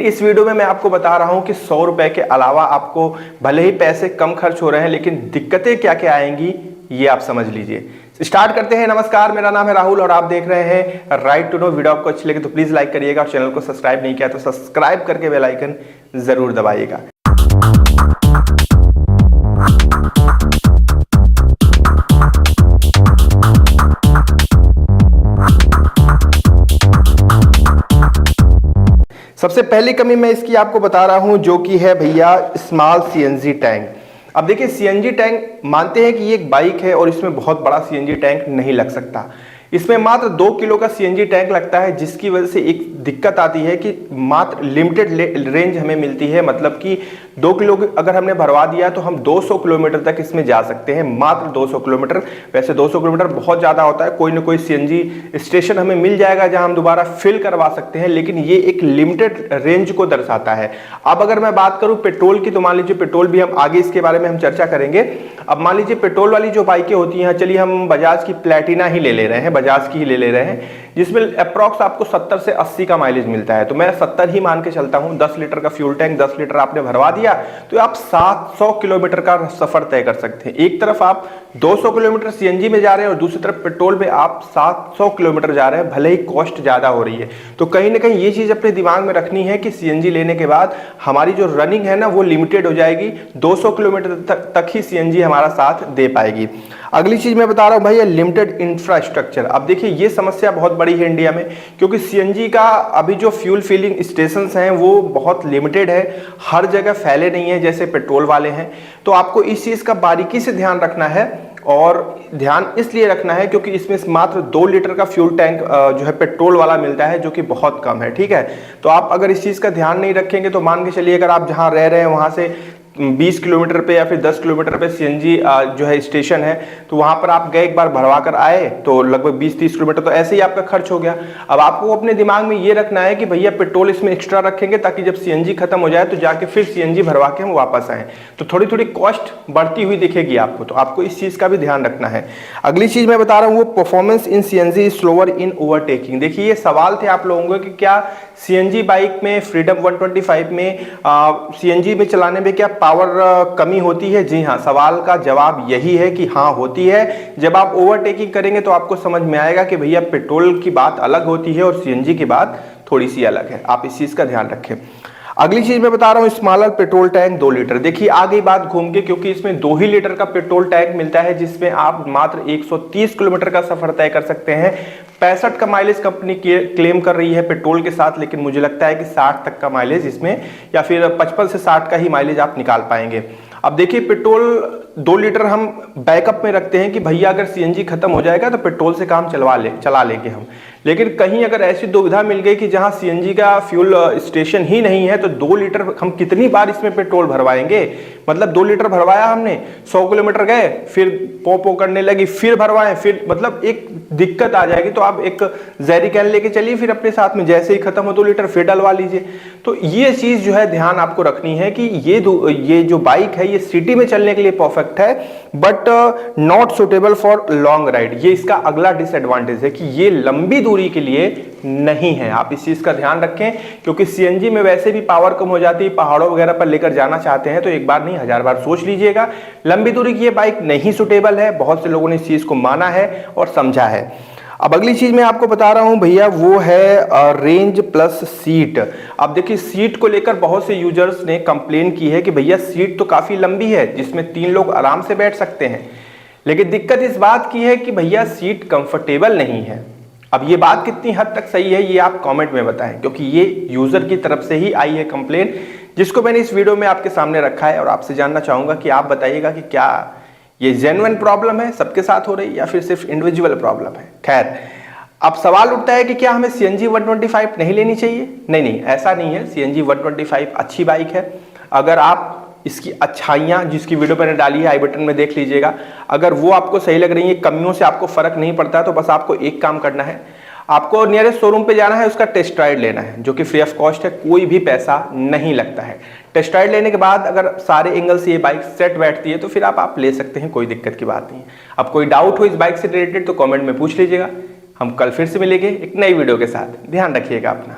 इस वीडियो में मैं आपको बता रहा हूं कि 100 रुपए के अलावा आपको भले ही पैसे कम खर्च हो रहे हैं, लेकिन दिक्कतें क्या क्या आएंगी ये आप समझ लीजिए। स्टार्ट करते हैं। नमस्कार, मेरा नाम है राहुल और आप देख रहे हैं राइट टू नो। वीडियो आपको अच्छी लगे तो प्लीज लाइक करिएगा और चैनल को सब्सक्राइब नहीं किया तो सब्सक्राइब करके बेल आइकन जरूर दबाइएगा। सबसे पहली कमी मैं इसकी आपको बता रहा हूं, जो कि है भैया स्मॉल सीएनजी टैंक। अब देखिए, सीएनजी टैंक मानते हैं कि ये एक बाइक है और इसमें बहुत बड़ा सीएनजी टैंक नहीं लग सकता। इसमें मात्र 2 किलो का सीएनजी टैंक लगता है, जिसकी वजह से एक दिक्कत आती है कि मात्र लिमिटेड रेंज हमें मिलती है। मतलब कि 2 किलो अगर हमने भरवा दिया तो हम 200 किलोमीटर तक इसमें जा सकते हैं, मात्र 200 किलोमीटर। वैसे 200 किलोमीटर बहुत ज़्यादा होता है, कोई ना कोई सीएनजी स्टेशन हमें मिल जाएगा जहां हम दोबारा फिल करवा सकते हैं, लेकिन ये एक लिमिटेड रेंज को दर्शाता है। अब अगर मैं बात करूं पेट्रोल की, तो मान लीजिए पेट्रोल भी हम आगे इसके बारे में हम चर्चा करेंगे। अब मान लीजिए पेट्रोल वाली जो बाइकें होती हैं, चलिए हम बजाज की प्लैटिना ही ले रहे हैं, बजाज की ही ले रहे हैं, जिसमें अप्रॉक्स आपको 70 से 80 का माइलेज मिलता है। तो मैं 70 ही मान के चलता हूं। 10 लीटर का फ्यूल टैंक 10 लीटर आपने भरवा दिया तो आप 700 किलोमीटर का सफर तय कर सकते हैं। एक तरफ आप 200 किलोमीटर सीएनजी में जा रहे हैं और दूसरी तरफ पेट्रोल में आप 700 किलोमीटर जा रहे हैं, भले ही कॉस्ट ज्यादा हो रही है। तो कहीं ना कहीं ये चीज अपने दिमाग में रखनी है कि सीएनजी लेने के बाद हमारी जो रनिंग है ना वो लिमिटेड हो जाएगी। 200 किलोमीटर तक ही सीएनजी हमारा साथ दे पाएगी। अगली चीज मैं बता रहा हूं भैया, लिमिटेड इंफ्रास्ट्रक्चर। अब देखिए, ये समस्या बहुत बड़ी है इंडिया में, क्योंकि सीएनजी का अभी जो फ्यूल फिलिंग स्टेशंस हैं वो बहुत लिमिटेड है, हर जगह फैले नहीं है जैसे पेट्रोल वाले हैं। तो आपको इस चीज का बारीकी से ध्यान रखना है, और ध्यान इसलिए रखना है क्योंकि इसमें मात्र 2 लीटर का फ्यूल टैंक जो है पेट्रोल वाला मिलता है, जो कि बहुत कम है। ठीक है, तो आप अगर इस चीज का ध्यान नहीं रखेंगे तो मान के चलिए, अगर आप जहां रह रहे हैं वहां से 20 किलोमीटर पे या फिर 10 किलोमीटर पे सीएनजी जो है स्टेशन है, तो वहां पर आप गए, एक बार भरवा कर आए तो लगभग 20-30 किलोमीटर तो ऐसे ही आपका खर्च हो गया। अब आपको अपने दिमाग में ये रखना है कि भैया पेट्रोल इसमें एक्स्ट्रा रखेंगे ताकि जब सीएनजी खत्म हो जाए तो जाके फिर सीएनजी भरवा के हम वापस आए, तो थोड़ी थोड़ी कॉस्ट बढ़ती हुई दिखेगी आपको। तो आपको इस चीज का भी ध्यान रखना है। अगली चीज मैं बता रहा हूँ, वो performance in CNG is slower in overtaking. देखिए, ये सवाल थे आप लोगों के कि क्या सीएनजी बाइक में, फ्रीडम 125 में सीएनजी में चलाने में क्या पावर कमी होती है? जी हाँ, सवाल का जवाब यही है कि हाँ होती है। जब आप ओवरटेकिंग करेंगे तो आपको समझ में आएगा कि भैया पेट्रोल की बात अलग होती है और सीएनजी की बात थोड़ी सी अलग है। आप इस चीज का ध्यान रखें। अगली चीज मैं बता रहा हूं, स्मॉलर पेट्रोल टैंक 2 लीटर। देखिए, आ गई बात घूम के, क्योंकि इसमें 2 ही लीटर का पेट्रोल टैंक मिलता है, जिसमें आप मात्र 130 किलोमीटर का सफर तय कर सकते हैं। 65 का माइलेज कंपनी क्लेम कर रही है पेट्रोल के साथ, लेकिन मुझे लगता है कि 60 तक का माइलेज इसमें, या फिर 55 से 60 का ही माइलेज आप निकाल पाएंगे। अब देखिए, पेट्रोल 2 लीटर हम बैकअप में रखते हैं कि भैया अगर सीएनजी खत्म हो जाएगा तो पेट्रोल से काम चला लेंगे हम। लेकिन कहीं अगर ऐसी दुविधा मिल गई कि जहां सीएनजी का फ्यूल स्टेशन ही नहीं है, तो 2 लीटर हम कितनी बार इसमें पेट्रोल भरवाएंगे? मतलब 2 लीटर भरवाया हमने, 100 किलोमीटर गए, फिर पो करने लगी, फिर भरवाएं, फिर मतलब एक दिक्कत आ जाएगी। तो आप एक जैरी कैन लेके चलिए फिर अपने साथ में, जैसे ही खत्म हो 2 लीटर फिर डलवा लीजिए। तो ये चीज जो है ध्यान आपको रखनी है कि ये जो बाइक है ये सिटी में चलने के लिए परफेक्ट है, but not suitable for long ride. ये इसका अगला डिसएडवांटेज है कि ये लंबी दूरी के लिए नहीं है। आप इस चीज का ध्यान रखें, क्योंकि सीएनजी में वैसे भी पावर कम हो जाती है, पहाड़ों वगैरह पर लेकर जाना चाहते हैं तो एक बार नहीं 1000 बार सोच लीजिएगा। लंबी दूरी की ये बाइक नहीं सुटेबल है, बहुत से लोगों ने इस चीज को माना है और समझा है। अब अगली चीज मैं आपको बता रहा हूं भैया, वो है रेंज प्लस सीट। अब देखिए, सीट को लेकर बहुत से यूजर्स ने कंप्लेन की है कि भैया सीट तो काफी लंबी है, जिसमें 3 लोग आराम से बैठ सकते हैं, लेकिन दिक्कत इस बात की है कि भैया सीट कंफर्टेबल नहीं है। अब ये बात कितनी हद तक सही है ये आप कमेंट में बताएं, क्योंकि ये यूजर की तरफ से ही आई है कंप्लेन, जिसको मैंने इस वीडियो में आपके सामने रखा है। और आपसे जानना चाहूंगा कि आप बताइएगा कि क्या ये जेन्युइन प्रॉब्लम है, सबके साथ हो रही, या फिर सिर्फ इंडिविजुअल प्रॉब्लम है। खैर, अब सवाल उठता है कि क्या हमें सीएनजी 125 नहीं लेनी चाहिए? नहीं, ऐसा नहीं है। सीएनजी 125 अच्छी बाइक है। अगर आप इसकी अच्छाइयाँ, जिसकी वीडियो मैंने डाली है, आई बटन में देख लीजिएगा, अगर वो आपको सही लग रही है, कमियों से आपको फर्क नहीं पड़ता, तो बस आपको एक काम करना है, आपको नियरेस्ट शोरूम पे जाना है, उसका टेस्ट राइड लेना है, जो कि फ्री ऑफ कॉस्ट है, कोई भी पैसा नहीं लगता है। टेस्ट राइड लेने के बाद अगर सारे एंगल से ये बाइक सेट बैठती है तो फिर आप ले सकते हैं, कोई दिक्कत की बात नहीं है। अब कोई डाउट हो इस बाइक से रिलेटेड तो कमेंट में पूछ लीजिएगा। हम कल फिर से मिलेंगे एक नई वीडियो के साथ। ध्यान रखिएगा अपना।